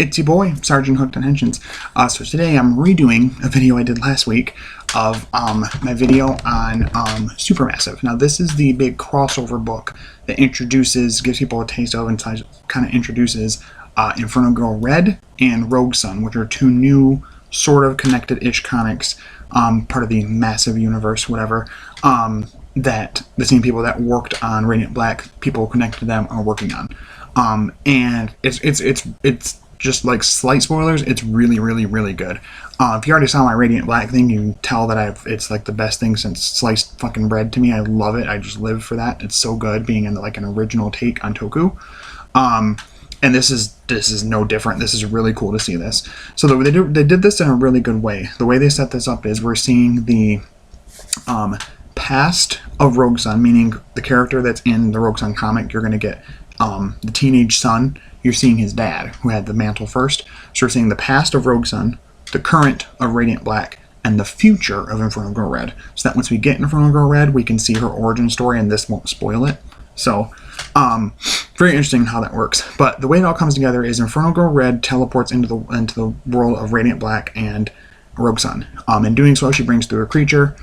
It's your boy, Sergeant Hooked on Henshins. So today I'm redoing a video I did last week of my video on Supermassive. Now this is the big crossover book that gives people a taste of and kind of introduces Inferno Girl Red and Rogue Sun, which are two new sort of connected-ish comics, part of the Massive universe, whatever, that the same people that worked on Radiant Black, people connected to them, are working on. And it's just like slight spoilers, it's really good. If you already saw my Radiant Black thing, you can tell that it's like the best thing since sliced fucking bread to me. I love it. I just live for that. It's so good being in like an original take on Toku. And this is no different. This is really cool to see this. So they did this in a really good way. The way they set this up is we're seeing the past of Rogue Sun, meaning the character that's in the Rogue Sun comic. You're going to get the teenage son. You're seeing his dad, who had the mantle first. So we're seeing the past of Rogue Sun, the current of Radiant Black, and the future of Inferno Girl Red. So that once we get Inferno Girl Red, we can see her origin story, and this won't spoil it. So, very interesting how that works. But the way it all comes together is Inferno Girl Red teleports into the world of Radiant Black and Rogue Sun. In doing so, she brings through a creature.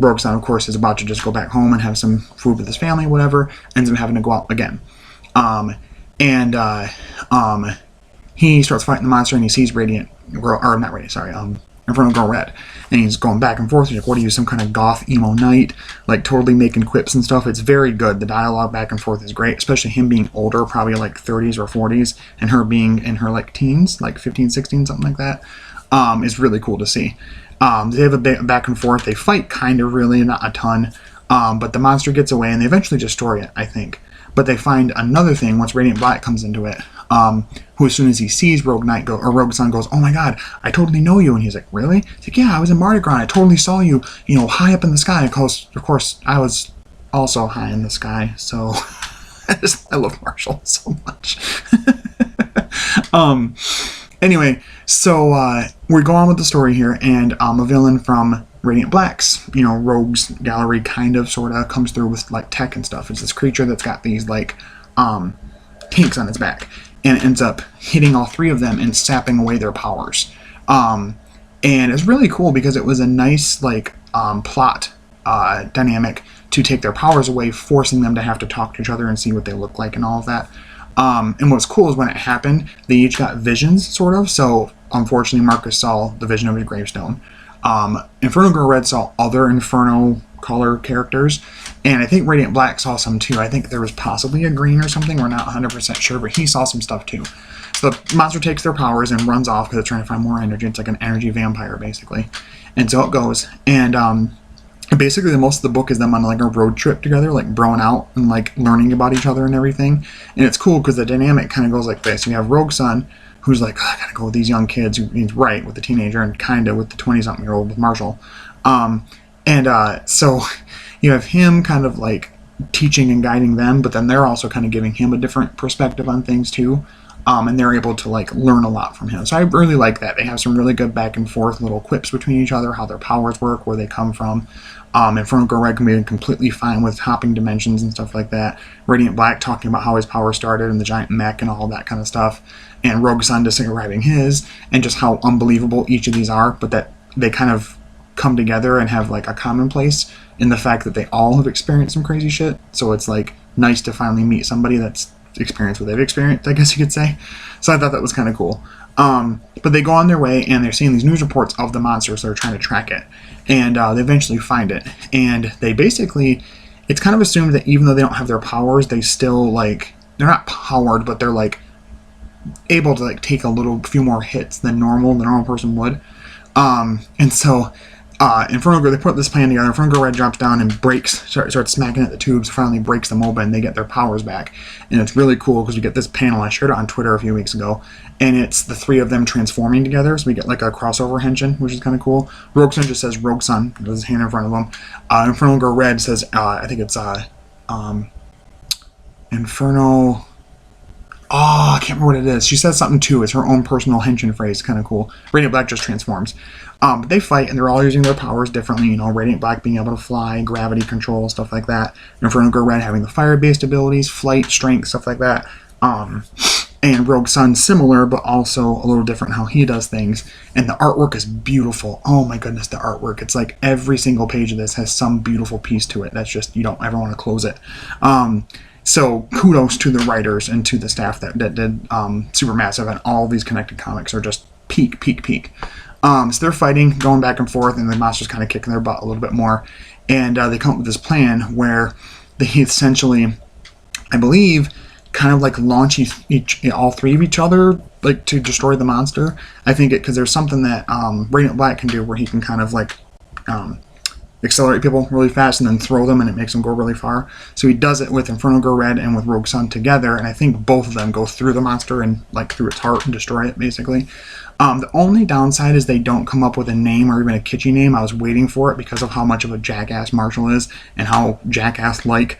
Rogue Sun, of course, is about to just go back home and have some food with his family, whatever. Ends up having to go out again. He starts fighting the monster, and he sees Inferno Girl Red, and he's going back and forth. He's like, what are you, some kind of goth emo knight? Like, totally making quips and stuff. It's very good. The dialogue back and forth is great, especially him being older, probably like 30s or 40s, and her being in her like teens, like 15, 16, something like that. Is really cool to see. They have a back and forth. They fight kind of, really, not a ton, but the monster gets away, and they eventually destroy it, I think. But they find another thing once Radiant Black comes into it, who as soon as he sees Rogue Sun goes, oh my god, I totally know you. And he's like, really? He's like, yeah, I was in Mardi Gras. I totally saw you, high up in the sky. Of course, I was also high in the sky. So I love Marshall so much. Anyway, so we go on with the story here, and a villain from Radiant Black's, Rogue's gallery kind of, sort of, comes through with, like, tech and stuff. It's this creature that's got these, like, tanks on its back, and it ends up hitting all three of them and sapping away their powers. And it's really cool because it was a nice, like, plot dynamic to take their powers away, forcing them to have to talk to each other and see what they look like and all of that. And what's cool is when it happened, they each got visions, sort of. So, unfortunately, Marcus saw the vision of his gravestone. Inferno Girl Red saw other Inferno color characters, and I think Radiant Black saw some too. I think there was possibly a green or something. We're not 100% sure, but he saw some stuff too. So the monster takes their powers and runs off because it's trying to find more energy. It's like an energy vampire, basically. And so it goes. And basically, most of the book is them on like a road trip together, like broing out and like learning about each other and everything. And it's cool because the dynamic kind of goes like this. You have Rogue Sun, who's like, oh, I gotta go with these young kids. He's right with the teenager, and kind of with the 20-something-year-old with Marshall. So you have him kind of like teaching and guiding them, but then they're also kind of giving him a different perspective on things too. And they're able to like learn a lot from him. So I really like that. They have some really good back and forth little quips between each other, how their powers work, where they come from. Inferno Girl Red can be completely fine with hopping dimensions and stuff like that. Radiant Black talking about how his power started and the giant mech and all that kind of stuff. And Rogue Sun describing his, and just how unbelievable each of these are, but that they kind of come together and have like a commonplace in the fact that they all have experienced some crazy shit. So it's like nice to finally meet somebody that's experienced what they've experienced, I guess you could say. So I thought that was kind of cool. But they go on their way, and they're seeing these news reports of the monsters. So they're trying to track it, and they eventually find it. And they basically, it's kind of assumed that even though they don't have their powers, they still like, they're not powered, but they're like able to like take a few more hits than the normal person would. And so Inferno Girl, they put this plan together. Inferno Girl Red drops down and starts smacking at the tubes, finally breaks them open. They get their powers back. And it's really cool because we get this panel. I shared it on Twitter a few weeks ago. And it's the three of them transforming together. So we get like a crossover henshin, which is kind of cool. Rogue Sun just says Rogue Sun with his hand in front of him. Inferno Girl Red says, I think it's Inferno... Oh, I can't remember what it is. She says something too. It's her own personal henshin phrase. Kind of cool. Radiant Black just transforms. But they fight, and they're all using their powers differently. Radiant Black being able to fly, gravity control, stuff like that. Inferno Girl Red having the fire-based abilities, flight, strength, stuff like that. And Rogue Sun similar, but also a little different how he does things. And the artwork is beautiful. Oh my goodness, the artwork. It's like every single page of this has some beautiful piece to it. That's just, you don't ever want to close it. So kudos to the writers and to the staff that did Supermassive, and all these connected comics are just peak. So they're fighting, going back and forth, and the monster's kind of kicking their butt a little bit more. And they come up with this plan where they essentially, I believe, kind of like launch all three of each other, like to destroy the monster. I think because there's something that Radiant Black can do where he can kind of like accelerate people really fast and then throw them, and it makes them go really far. So he does it with Inferno Go Red and with Rogue Sun together, and I think both of them go through the monster and like through its heart and destroy it basically. The only downside is they don't come up with a name or even a kitschy name. I was waiting for it because of how much of a jackass Marshall is and how jackass-like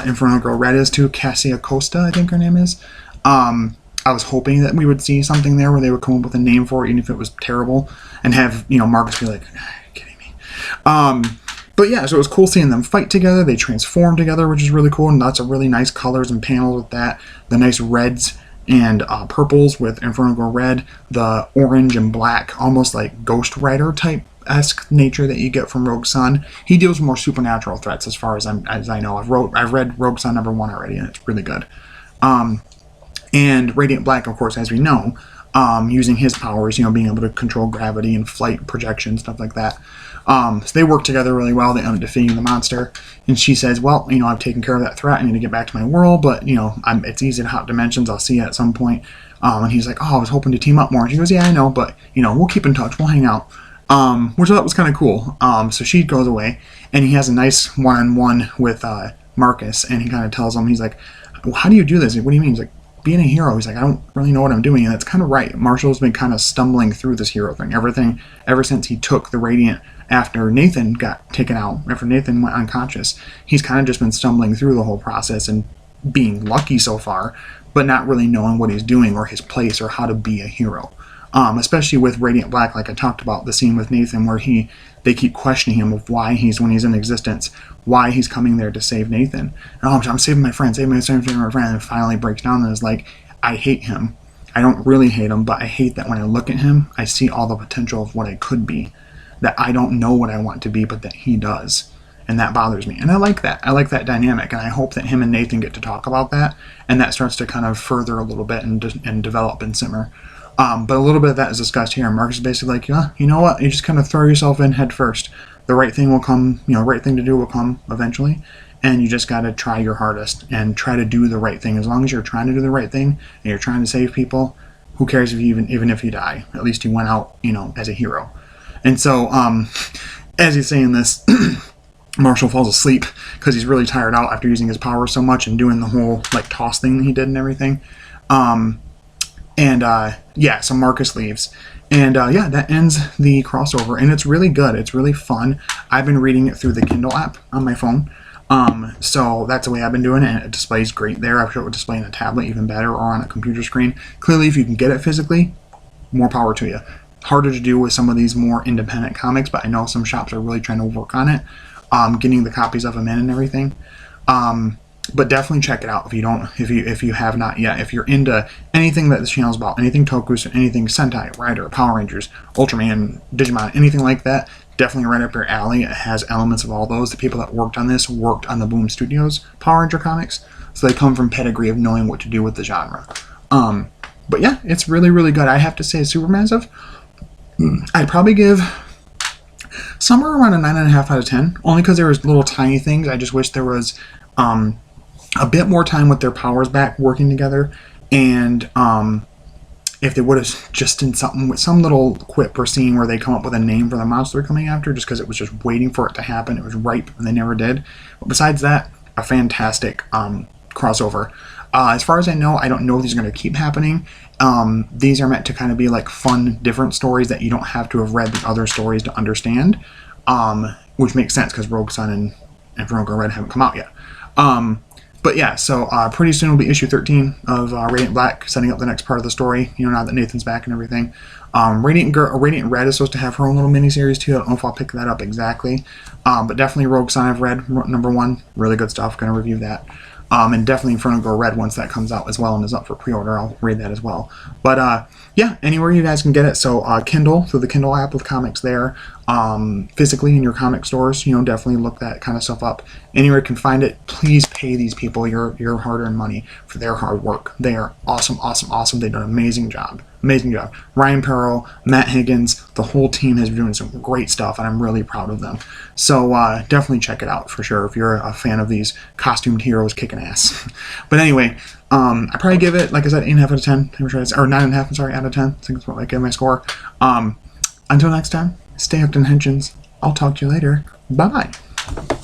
Inferno Girl Red is too. Cassia Costa, I think her name is. I was hoping that we would see something there where they would come up with a name for it, even if it was terrible, and have, you know, Marcus be like, "Are you kidding me?" But yeah, so it was cool seeing them fight together. They transform together, which is really cool, and lots of really nice colors and panels with that. The nice reds and purples with Inferno Girl Red, the orange and black, almost like Ghost Rider type-esque nature that you get from Rogue Sun. He deals with more supernatural threats as far as I know. I've read Rogue Sun #1 already, and it's really good. And Radiant Black, of course, as we know, using his powers, you know, being able to control gravity and flight projection, stuff like that. So they work together really well. They end up defeating the monster. And she says, well, you know, I've taken care of that threat. I need to get back to my world, but, you know, it's easy to hop dimensions. I'll see you at some point. And he's like, oh, I was hoping to team up more. And she goes, yeah, I know, but, you know, we'll keep in touch. We'll hang out. Which I thought was kind of cool. So she goes away, and he has a nice one-on-one with Marcus, and he kind of tells him, he's like, well, how do you do this? What do you mean? He's like, being a hero. He's like, I don't really know what I'm doing. And that's kind of right. Marshall's been kind of stumbling through this hero thing. Everything, ever since he took the Radiant after Nathan got taken out, after Nathan went unconscious, he's kind of just been stumbling through the whole process and being lucky so far, but not really knowing what he's doing or his place or how to be a hero. Especially with Radiant Black, like I talked about, the scene with Nathan where they keep questioning him of why when he's in existence, why he's coming there to save Nathan. Oh, I'm saving my friend, saving my friend, and finally breaks down and is like, I hate him. I don't really hate him, but I hate that when I look at him, I see all the potential of what I could be, that I don't know what I want to be, but that he does. And that bothers me. And I like that. I like that dynamic. And I hope that him and Nathan get to talk about that, and that starts to kind of further a little bit and develop and simmer. But a little bit of that is discussed here. Marcus is basically like, yeah, you know what? You just kind of throw yourself in head first. The right thing will come, you know, right thing to do will come eventually. And you just got to try your hardest and try to do the right thing. As long as you're trying to do the right thing and you're trying to save people, who cares if you even if you die? At least you went out, you know, as a hero. And so, as he's saying this, Marshall falls asleep because he's really tired out after using his power so much and doing the whole like toss thing that he did and everything. Yeah, so Marcus leaves. And yeah, that ends the crossover. And it's really good. It's really fun. I've been reading it through the Kindle app on my phone. So that's the way I've been doing it. And it displays great there. I'm sure it would display on a tablet even better or on a computer screen. Clearly, if you can get it physically, more power to you. Harder to do with some of these more independent comics, but I know some shops are really trying to work on it. Getting the copies of them in and everything. But definitely check it out if you have not yet. If you're into anything that this channel is about, anything Tokusatsu, anything Sentai, Rider, Power Rangers, Ultraman, Digimon, anything like that, definitely right up your alley. It has elements of all those. The people that worked on this worked on the Boom Studios Power Ranger comics, so they come from pedigree of knowing what to do with the genre. But yeah, it's really, really good. I have to say, Supermassive, I'd probably give somewhere around a 9.5 out of 10, only because there was little tiny things. I just wish there was a bit more time with their powers back working together, and if they would have just done something with some little quip or scene where they come up with a name for the monster they're coming after, just because it was just waiting for it to happen. It was ripe and they never did. But besides that, a fantastic crossover. As far as I don't know if these are going to keep happening. These are meant to kind of be like fun, different stories that you don't have to have read the other stories to understand, which makes sense because Rogue Sun and Inferno Go Red haven't come out yet. But yeah, so pretty soon will be issue 13 of Radiant Black, setting up the next part of the story, you know, now that Nathan's back and everything. Radiant Red is supposed to have her own little miniseries too. I don't know if I'll pick that up exactly. But definitely Rogue Sun I've read, #1. Really good stuff. Going to review that. And definitely Inferno Go Red once that comes out as well and is up for pre-order. I'll read that as well. But yeah, anywhere you guys can get it. So Kindle, through the Kindle app with comics there. Physically in your comic stores, definitely look that kind of stuff up. Anywhere you can find it, please pay these people your hard-earned money for their hard work. They are awesome, awesome, awesome. They did an amazing job. Amazing job. Ryan Perro, Matt Higgins, the whole team has been doing some great stuff, and I'm really proud of them. So definitely check it out for sure if you're a fan of these costumed heroes kicking ass. But anyway, I probably give it, like I said, 8.5 out of 10. Or 9.5, I'm sorry, out of 10. I think that's what I give my score. Until next time, stay up to intentions. I'll talk to you later. Bye-bye.